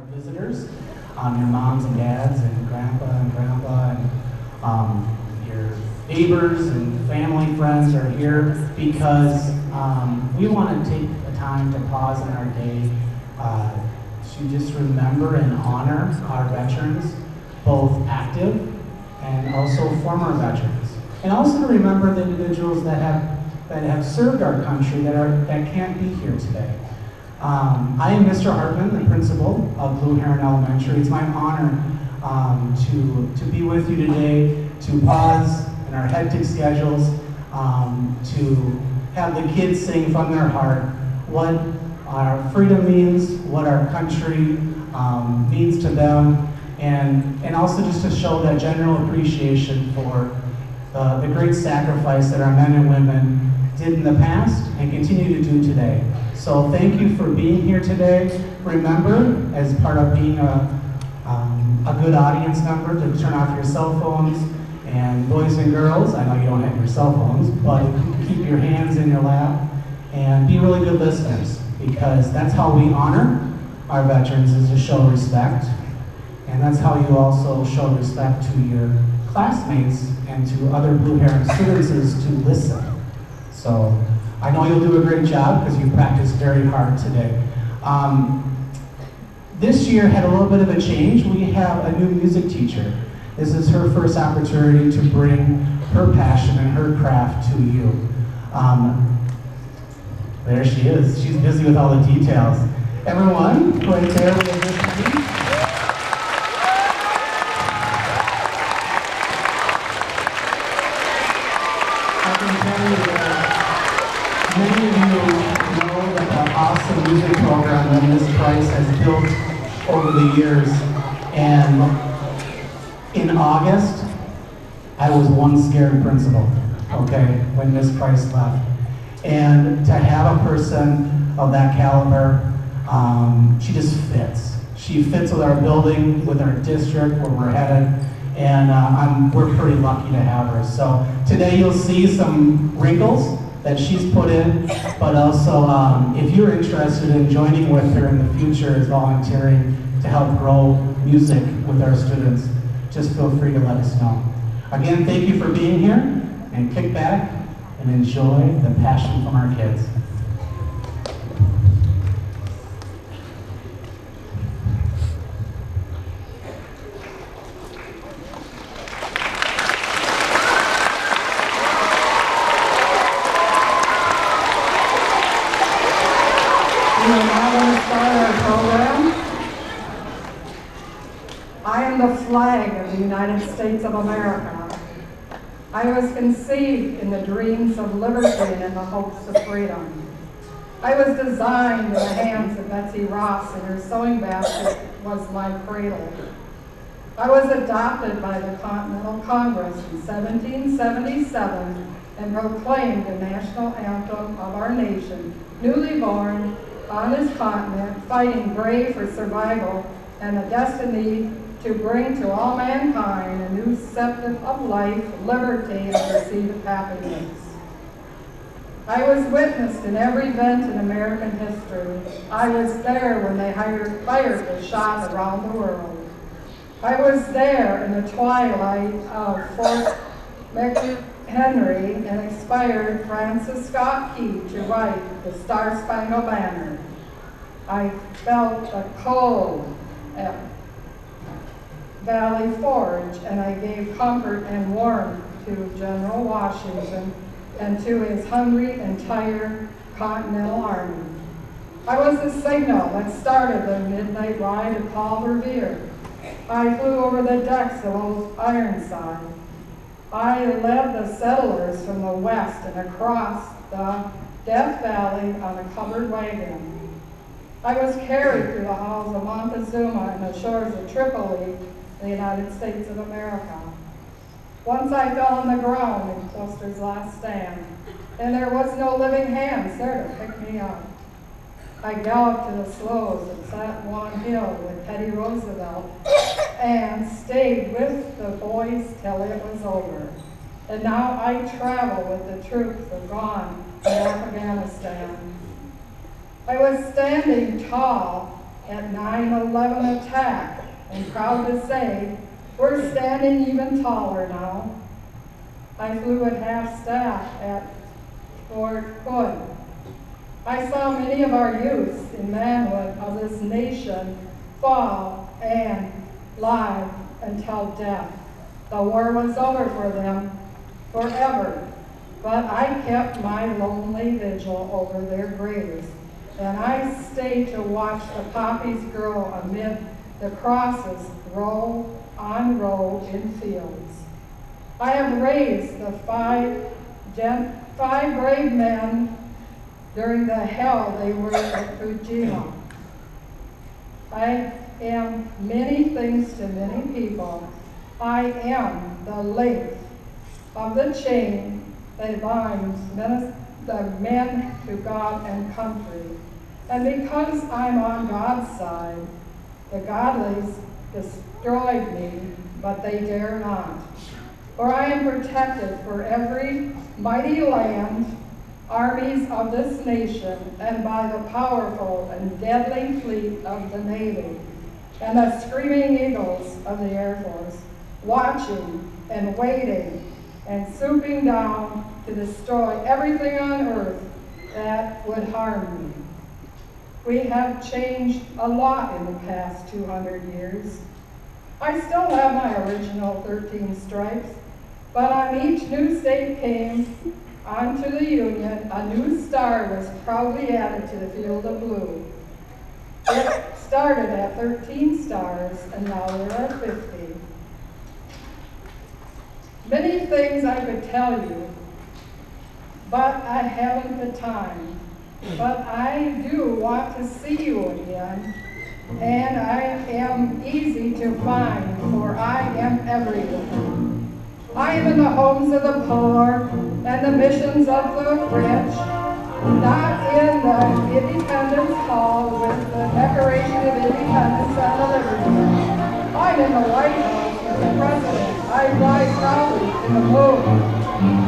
Visitors, your moms and dads and grandpa and your neighbors and family friends are here because we want to take a time to pause in our day to just remember and honor our veterans, both active and also former veterans, and also to remember the individuals that have served our country that can't be here today. I am Mr. Hartman, the principal of Blue Heron Elementary. It's my honor to be with you today, to pause in our hectic schedules, to have the kids sing from their heart what our freedom means, what our country means to them, and also just to show that general appreciation for the great sacrifice that our men and women did in the past and continue to do today. So thank you for being here today. Remember, as part of being a good audience member, to turn off your cell phones. And boys and girls, I know you don't have your cell phones, but keep your hands in your lap and be really good listeners, because that's how we honor our veterans, is to show respect. And that's how you also show respect to your classmates and to other Blue Heron students, is to listen. So I know you'll do a great job because you practiced very hard today. This year had a little bit of a change. We have a new music teacher. This is her first opportunity to bring her passion and her craft to you. There she is. She's busy with all the details. Everyone, right there with this. Many of you know that the awesome music program that Ms. Price has built over the years. And in August, I was one scared principal, okay, when Ms. Price left. And to have a person of that caliber, she just fits. She fits with our building, with our district, where we're headed. And we're pretty lucky to have her. So today you'll see some wrinkles that she's put in, but also if you're interested in joining with her in the future as volunteering to help grow music with our students, just feel free to let us know. Again, thank you for being here, and kick back and enjoy the passion from our kids. I am the flag of the United States of America. I was conceived in the dreams of liberty and the hopes of freedom. I was designed in the hands of Betsy Ross, and her sewing basket was my cradle. I was adopted by the Continental Congress in 1777 and proclaimed the national anthem of our nation, newly born on this continent, fighting brave for survival and a destiny to bring to all mankind a new scepter of life, liberty, and a pursuit of happiness. I was witnessed in every event in American history. I was there when they fired the shot around the world. I was there in the twilight of Fort McHenry and inspired Francis Scott Key to write the Star-Spangled Banner. I felt the cold at Valley Forge, and I gave comfort and warmth to General Washington and to his hungry entire Continental Army. I was the signal that started the midnight ride of Paul Revere. I flew over the decks of Old Ironside. I led the settlers from the west and across the Death Valley on a covered wagon. I was carried through the halls of Montezuma and the shores of Tripoli, the United States of America. Once I fell on the ground in Custer's last stand, and there was no living hands there to pick me up. I galloped to the sloughs of San Juan Hill with Teddy Roosevelt and stayed with the boys till it was over. And now I travel with the troops of gone in Afghanistan. I was standing tall at 9/11 attack, and proud to say, we're standing even taller now. I flew at half staff at Fort Hood. I saw many of our youths in manhood of this nation fall and lie until death. The war was over for them forever, but I kept my lonely vigil over their graves, and I stayed to watch the poppies grow amid the crosses row on row in fields. I have raised the five brave men during the hell they were at Fukushima. I am many things to many people. I am the length of the chain that binds the men to God and country. And because I'm on God's side, the godlies destroyed me, but they dare not. For I am protected for every mighty land, armies of this nation, and by the powerful and deadly fleet of the Navy, and the screaming eagles of the Air Force, watching and waiting and swooping down to destroy everything on earth that would harm me. We have changed a lot in the past 200 years. I still have my original 13 stripes, but on each new state came onto the Union, a new star was proudly added to the field of blue. It started at 13 stars, and now there are 50. Many things I could tell you, but I haven't the time. But I do want to see you again, and I am easy to find, for I am everywhere. I am in the homes of the poor and the missions of the rich, not in the Independence Hall with the Declaration of Independence and the Liberty. I'm in the White House with the President. I fly proudly in the moon.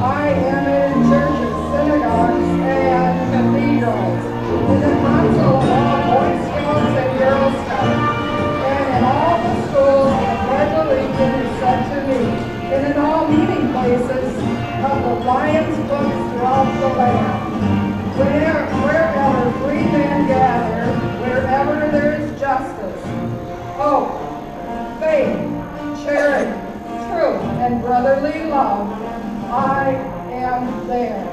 I am in churches, synagogues, and cathedrals, in the council of all Boy Scouts and Girl Scouts, and in all the schools the Pledge of Allegiance is said to me, and in all meeting places of the Lions books throughout the land. Wherever free men gather, wherever there is justice, hope, faith, charity, truth, and brotherly love, I am there.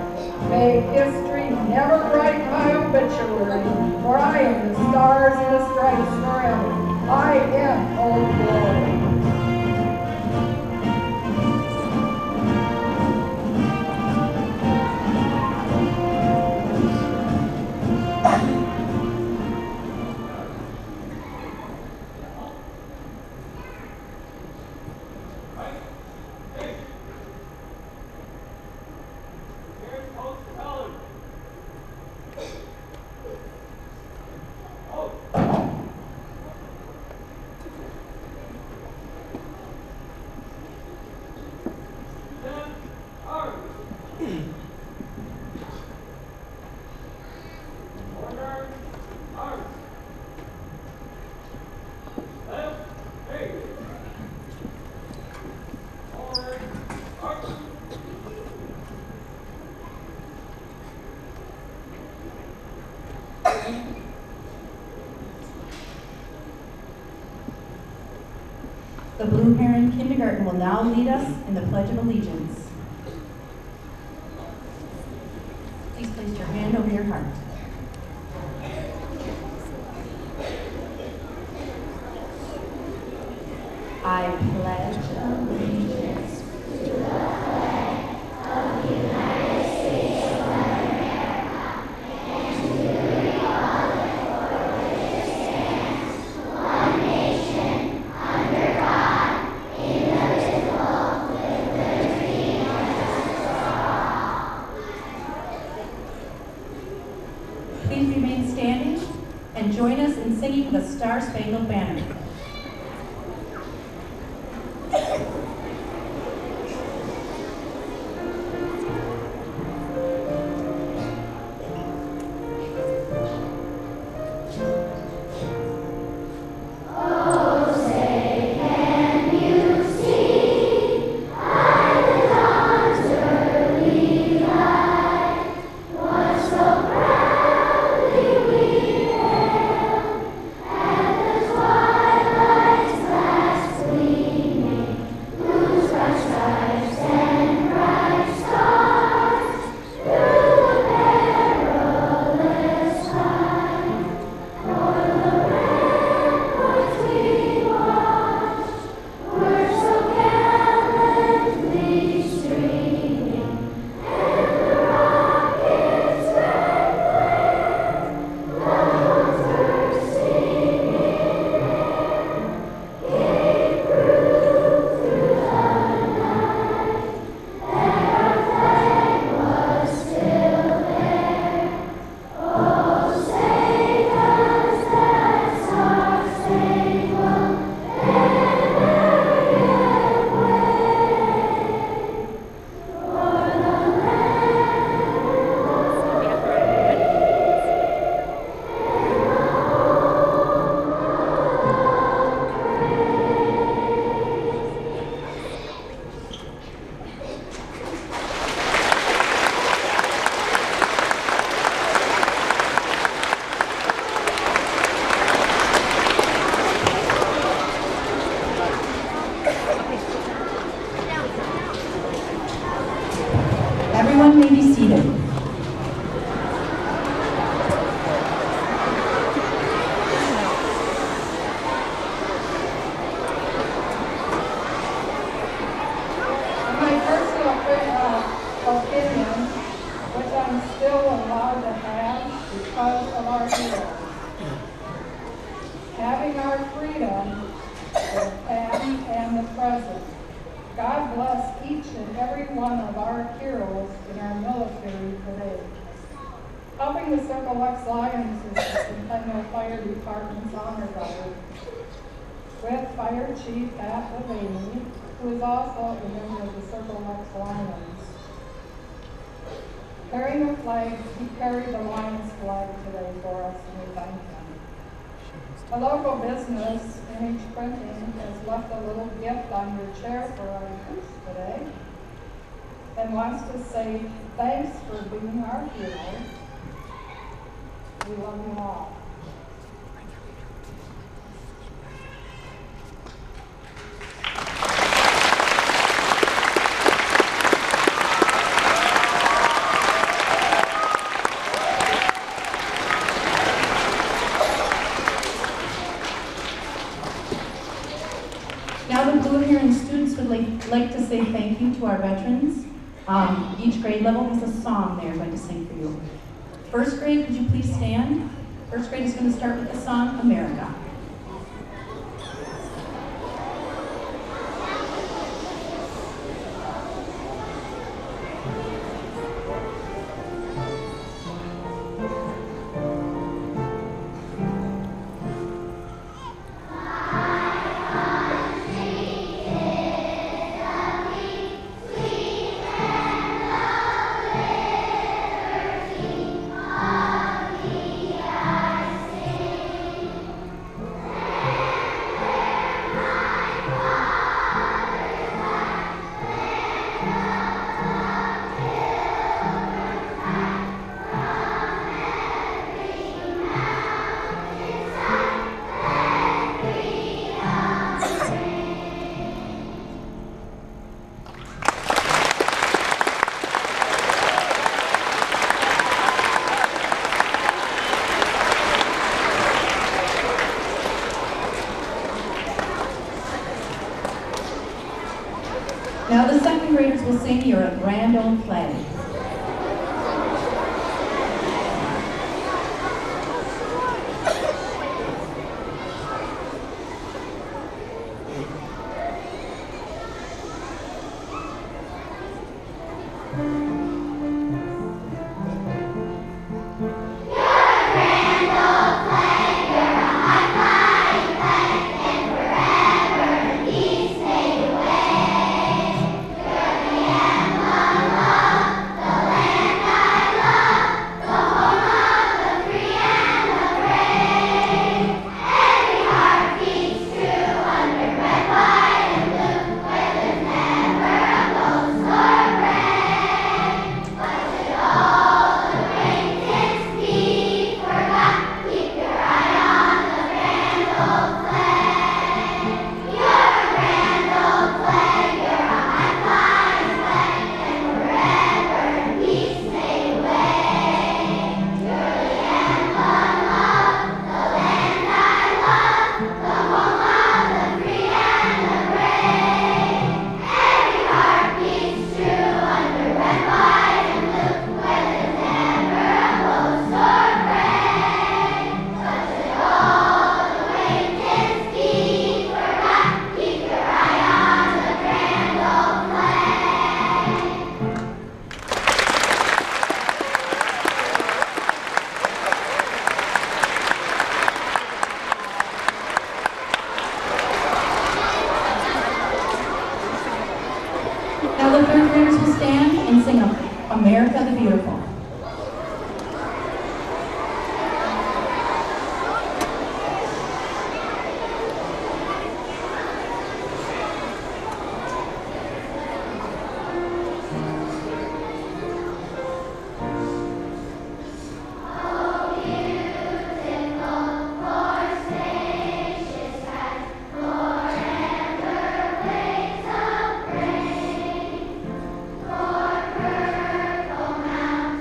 May history never write my obituary, for I am the stars and the stripes forever. I am Old Glory. The Blue Heron Kindergarten will now lead us in the Pledge of Allegiance. Please place your hand over your heart. I pledge allegiance to the flag of the United States of America and to the republic for which it stands, one nation, under God, indivisible, with liberty and justice for all. Please remain standing and join us in singing the Star-Spangled Banner. our heroes. Having our freedom, the past and the present. God bless each and every one of our heroes in our military today. Helping the Circle X Lions is the Centennial Fire Department's honor guard, with Fire Chief Pat Levaney, who is also a member of the Circle X Lions. Carrying the flag, he carried the Lions flag today for us, and we thank him. A local business, Image Printing, has left a little gift on your chair for our troops today, and wants to say thanks for being our heroes. We love you all. Now the Blue Heron students would like to say thank you to our veterans. Each grade level has a song they're going to sing for you. First grade, could you please stand? First grade is going to start with the song America. Now the second graders will sing You're a Grand Old Flag. Now the third graders will stand and sing America the Beautiful. Mountains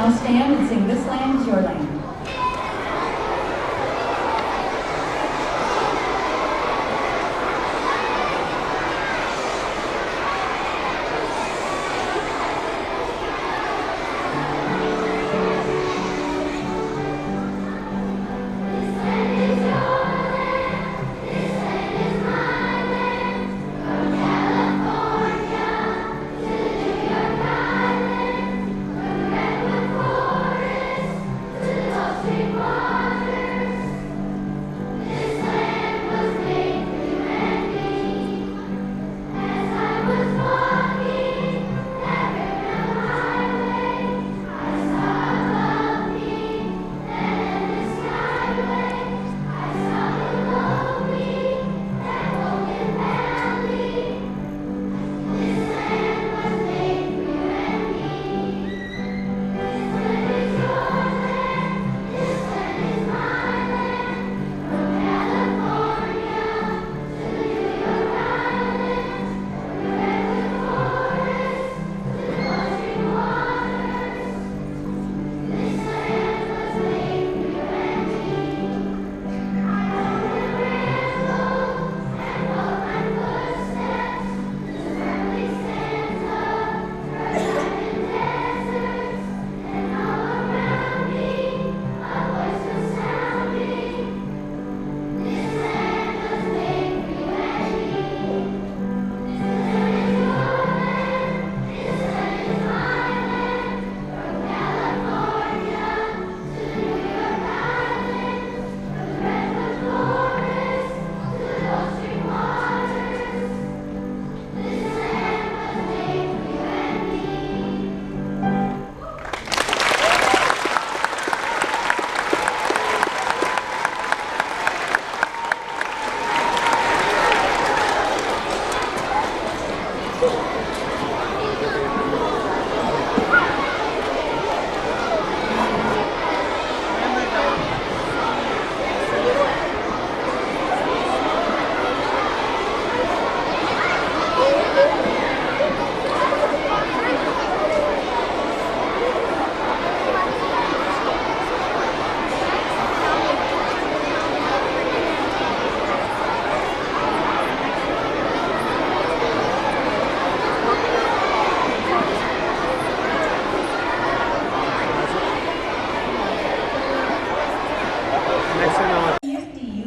now stand and sing This Land Is Your Land.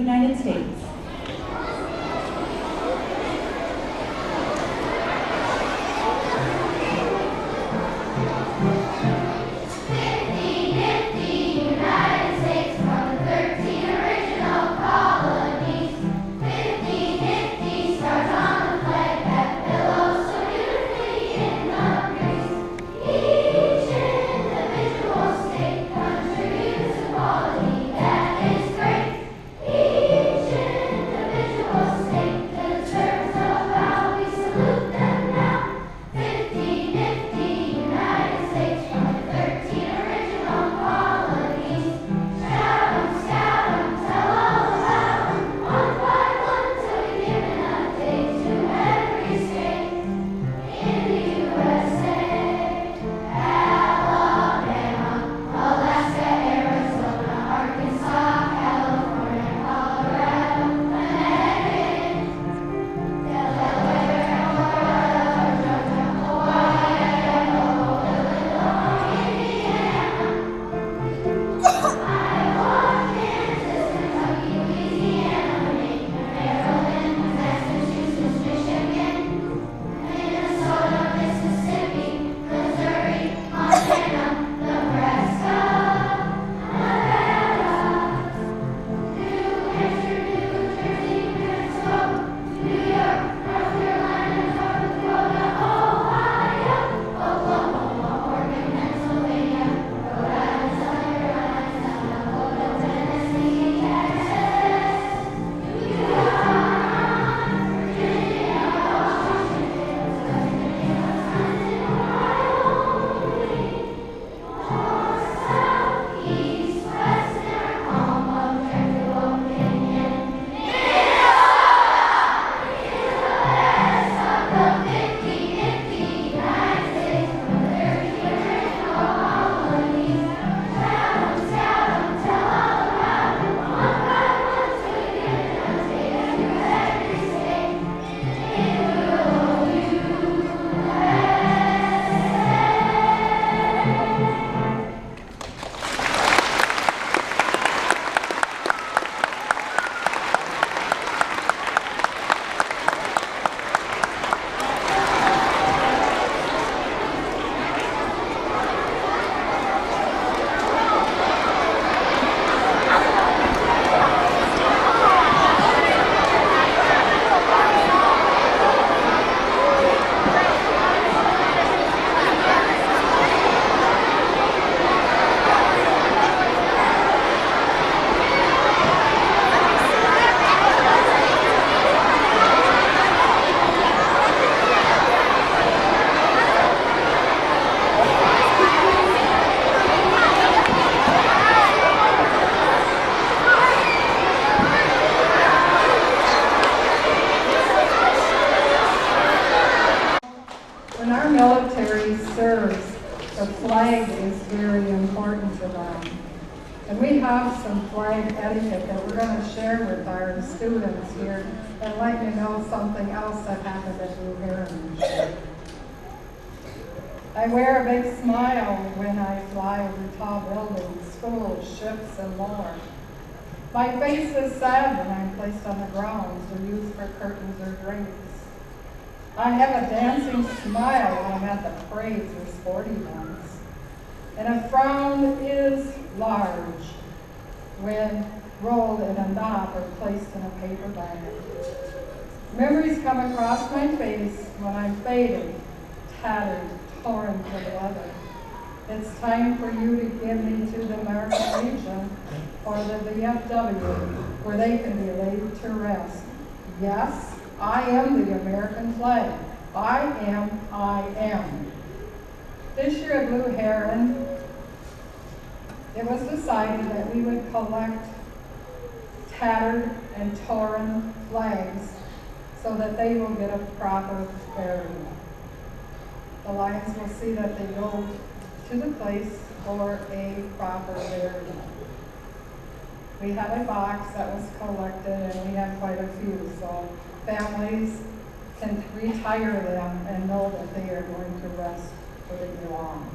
United States. That is great. very important to them. And we have some flag etiquette that we're going to share with our students here and let you know something else that happened at Blue Heron. I wear a big smile when I fly over tall buildings, schools, ships, and more. My face is sad when I'm placed on the grounds or used for curtains or drapes. I have a dancing smile when I'm at the parades or sport events. And a frown is large when rolled in a knot or placed in a paper bag. Memories come across my face when I'm faded, tattered, torn from weather. It's time for you to give me to the American Legion or the VFW where they can be laid to rest. Yes, I am the American flag. I am. This year at Blue Heron, it was decided that we would collect tattered and torn flags so that they will get a proper burial. The Lions will see that they go to the place for a proper burial. We have a box that was collected and we have quite a few, so families can retire them and know that they are going to rest where they belong.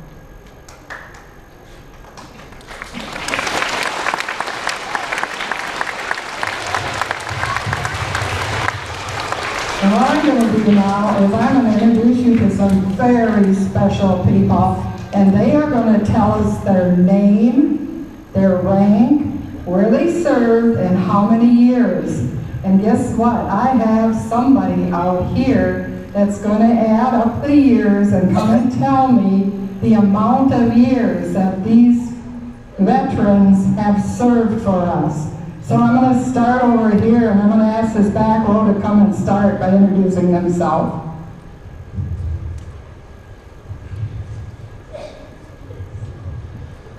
And what I'm going to do now is I'm going to introduce you to some very special people, and they are going to tell us their name, their rank, where they served, and how many years. And guess what? I have somebody out here that's going to add up the years and come and tell me the amount of years that these veterans have served for us. So I'm going to start over here, and I'm going to ask this back row to come and start by introducing themselves.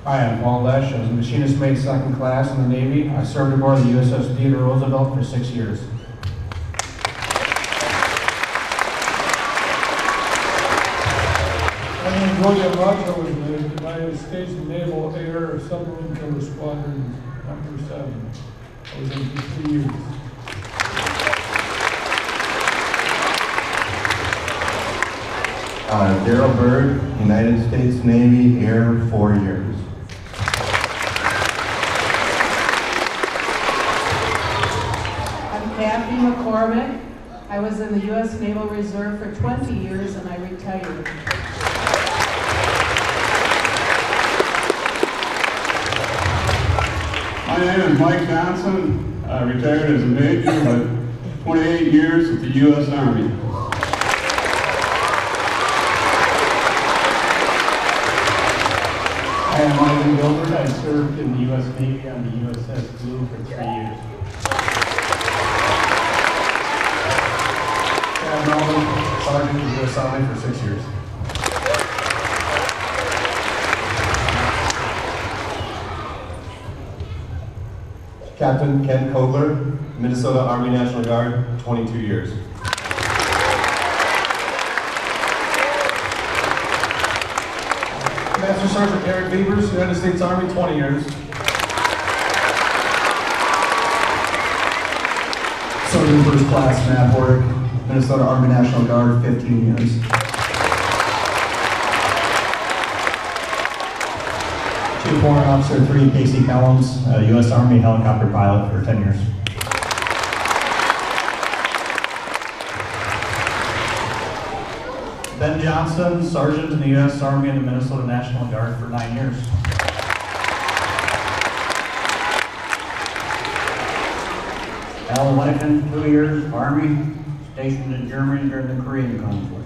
Hi, I'm Paul Lesh. I was a machinist mate second class in the Navy. I served aboard the USS Theodore Roosevelt for 6 years. My name is William Roger. I was in the United States Naval Air Submarine Killer Squadron number 7. I was in for 3 years. Daryl Bird, United States Navy Air, 4 years. I'm Kathy McCormick. I was in the U.S. Naval Reserve for 20 years and I retired. My name is Mike Johnson. I retired as a major, but 28 years with the U.S. Army. I am Ivan Gilbert. I served in the U.S. Navy on the USS Blue for 3 years. Chad Melvin, Sergeant in the U.S. Army for 6 years. Captain Ken Kogler, Minnesota Army National Guard, 22 years. Master Sergeant Eric Beavers, United States Army, 20 years. Sergeant First Class Matt Hordick, Minnesota Army National Guard, 15 years. Chief Warrant Officer 3, Casey Kellums, U.S. Army helicopter pilot for 10 years. Ben Johnson, Sergeant in the U.S. Army and the Minnesota National Guard for 9 years. Al Wyneken, 2 years, Army, stationed in Germany during the Korean conflict.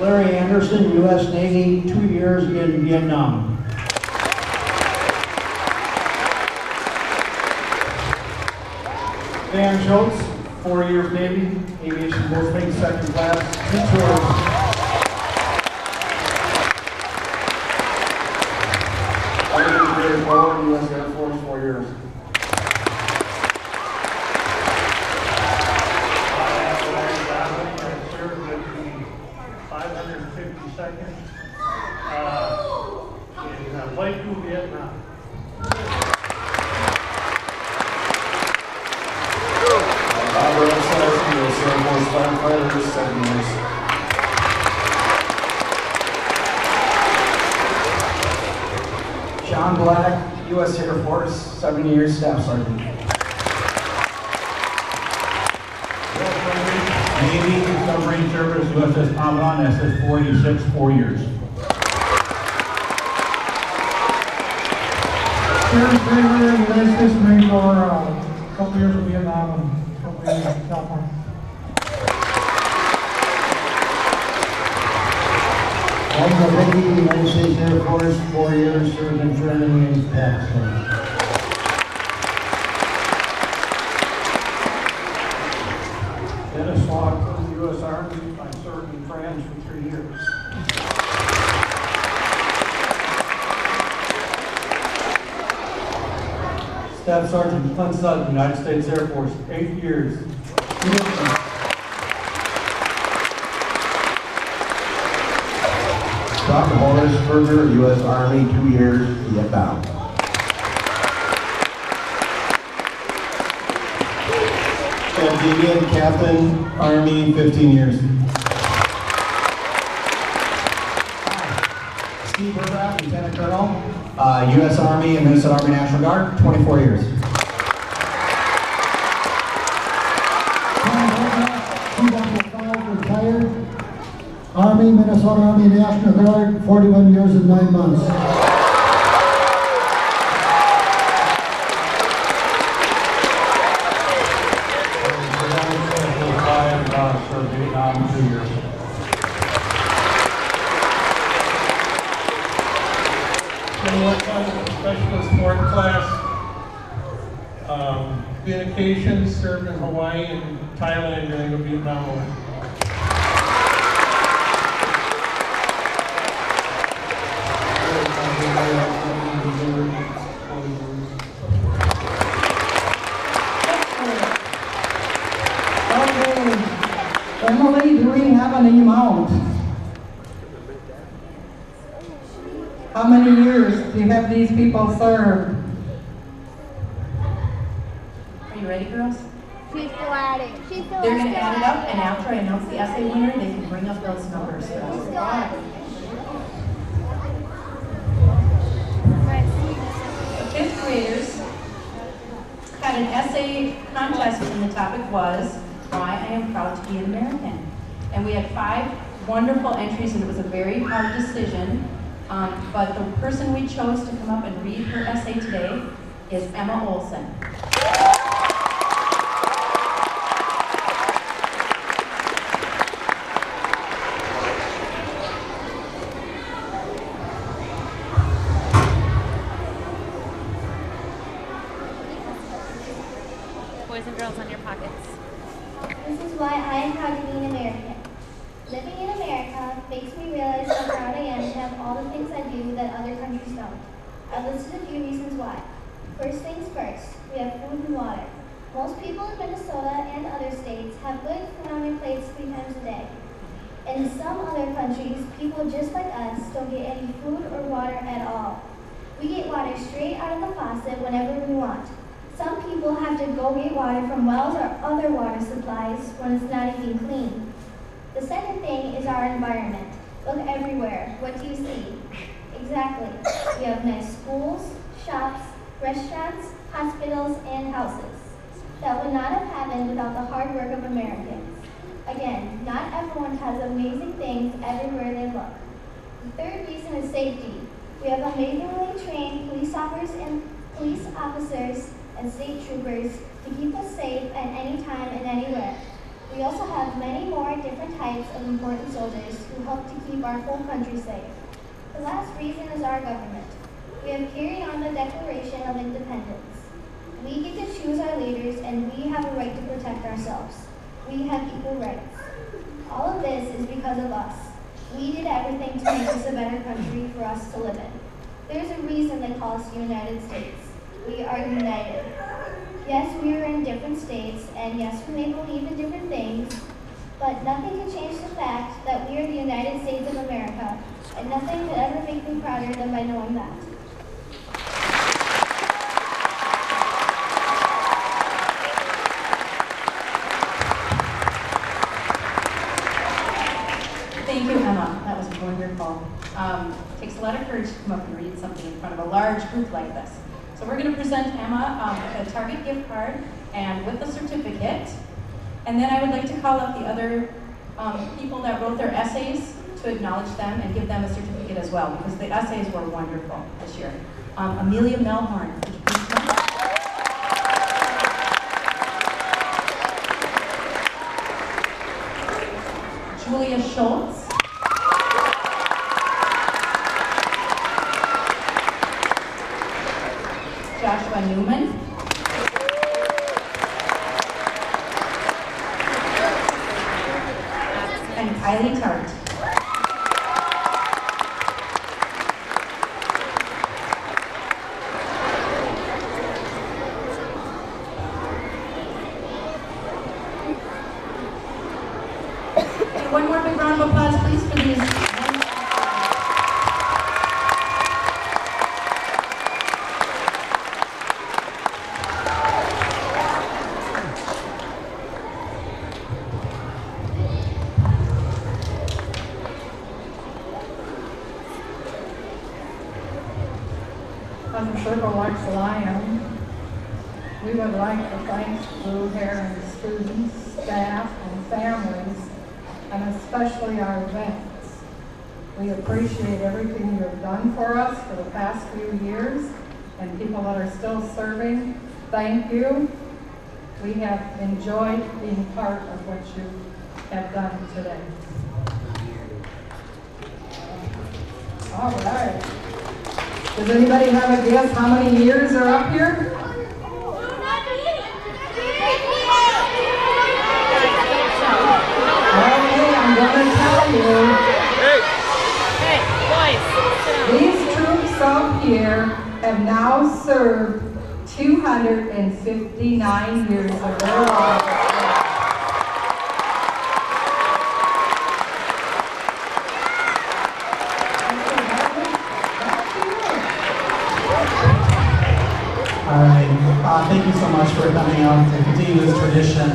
Larry Anderson, U.S. Navy, 2 years in Vietnam. Dan Schultz, 4 years Navy, aviation boatswain, second class, 2 tours. David Forward, U.S. Air Force, 4 years. 152nd in Lakeview, Vietnam. Robert says U.S. Air Force firefighter, 7 years. John Black, U.S. Air Force, 7 years, Staff Sergeant. Navy submarine service, USS Commandant, SS 486, 4 years. Sharon Kramer, United States Marine Corps, a couple years in Vietnam and a couple years in California. I'm the Navy, United States Air Force, 4 years, served in Germany and Pakistan. Dennis Locke from the U.S. Army. I served in France for 3 years. Staff Sergeant Clint Sutton, United States Air Force, 8 years. Dr. Horace Berger, U.S. Army, 2 years, Vietnam. Ed Deegan, Captain, Army, 15 years. Steve Burback, Lieutenant Colonel, U.S. Army and Minnesota Army National Guard, 24 years. Retired. Army, Minnesota Army National Guard, 41 years and 9 months. Served Vietnam, 2 years. Special sport class. Communications, served in Hawaii and Thailand during the Vietnam War. Emily, do we have an amount? How many years do you have these people served? Are you ready, girls? She's still adding. She's still They're going to add it up, and after I announce the essay winner, they can bring up those numbers for us. still adding. The fifth graders had an essay contest, and the topic was why I am proud to be an American. And we had 5 wonderful entries, and it was a very hard decision. But the person we chose to come up and read her essay today is Emma Olson. Boys and girls on your pockets. This is why I am proud to be an American. Living in America makes me realize how proud I am to have all the things I do that other countries don't. I've listed a few reasons why. First things first, we have food and water. Most people in Minnesota and other states have good food on their plates 3 times a day. In some other countries, people just like us don't get any food or water at all. We get water straight out of the faucet whenever we want. Some people have to go get water from wells or other water supplies when it's not even clean. The second thing is our environment. Look everywhere. What do you see? Exactly. We have nice schools, shops, restaurants, hospitals, and houses. That would not have happened without the hard work of Americans. Again, not everyone has amazing things everywhere they look. The third reason is safety. We have amazingly trained police officers and state troopers to keep us safe at any time and anywhere. We also have many more different types of important soldiers who help to keep our whole country safe. The last reason is our government. We have carried on the Declaration of Independence. We get to choose our leaders, and we have a right to protect ourselves. We have equal rights. All of this is because of us. We did everything to make this a better country for us to live in. There's a reason they call us the United States. We are united. Yes, we are in different states, and yes, we may believe in different things, but nothing can change the fact that we are the United States of and nothing could ever make me prouder than by knowing that. Thank you, Emma. That was wonderful. It takes a lot of courage to come up and read something in front of a large group like this. So we're going to present Emma a Target gift card and with a certificate. And then I would like to call up the other people that wrote their essays to acknowledge them and give them a certificate as well, because the essays were wonderful this year. Amelia Melhorn, would you please come up? Julia Schultz. Joshua Newman. And Kylie Tart. One more big round of applause, please, for these. On the Circle Likes Lion, we would like to thank Blue Heron students, staff, and families, and especially our vets. We appreciate everything you have done for us for the past few years, and people that are still serving, thank you. We have enjoyed being part of what you have done today. All right. Does anybody have a guess how many years are up here? Okay, I'm going to tell you. These troops up here have now served 259 years of their lives. All right, thank you so much for coming out to continue this tradition.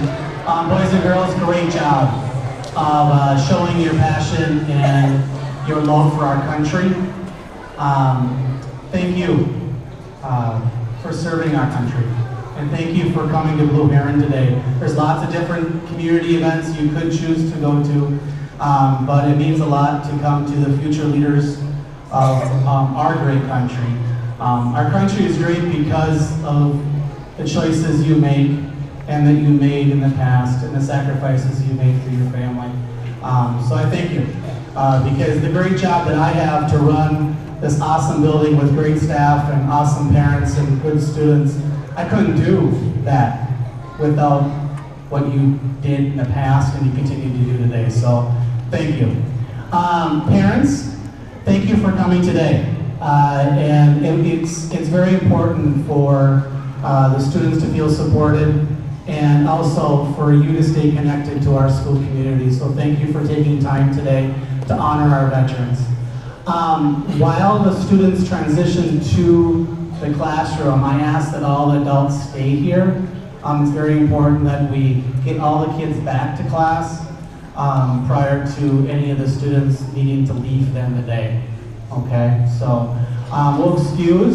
Boys and girls, great job of showing your passion and your love for our country. Thank you for serving our country. And thank you for coming to Blue Heron today. There's lots of different community events you could choose to go to, but it means a lot to come to the future leaders of our great country. Our country is great because of the choices you make and that you made in the past and the sacrifices you made for your family. So I thank you because the great job that I have to run this awesome building with great staff and awesome parents and good students, I couldn't do that without what you did in the past and you continue to do today. So thank you. Parents, thank you for coming today. And it's very important for the students to feel supported and also for you to stay connected to our school community. So thank you for taking time today to honor our veterans. While the students transition to the classroom, I ask that all adults stay here. It's very important that we get all the kids back to class prior to any of the students needing to leave then the day. Okay, so we'll excuse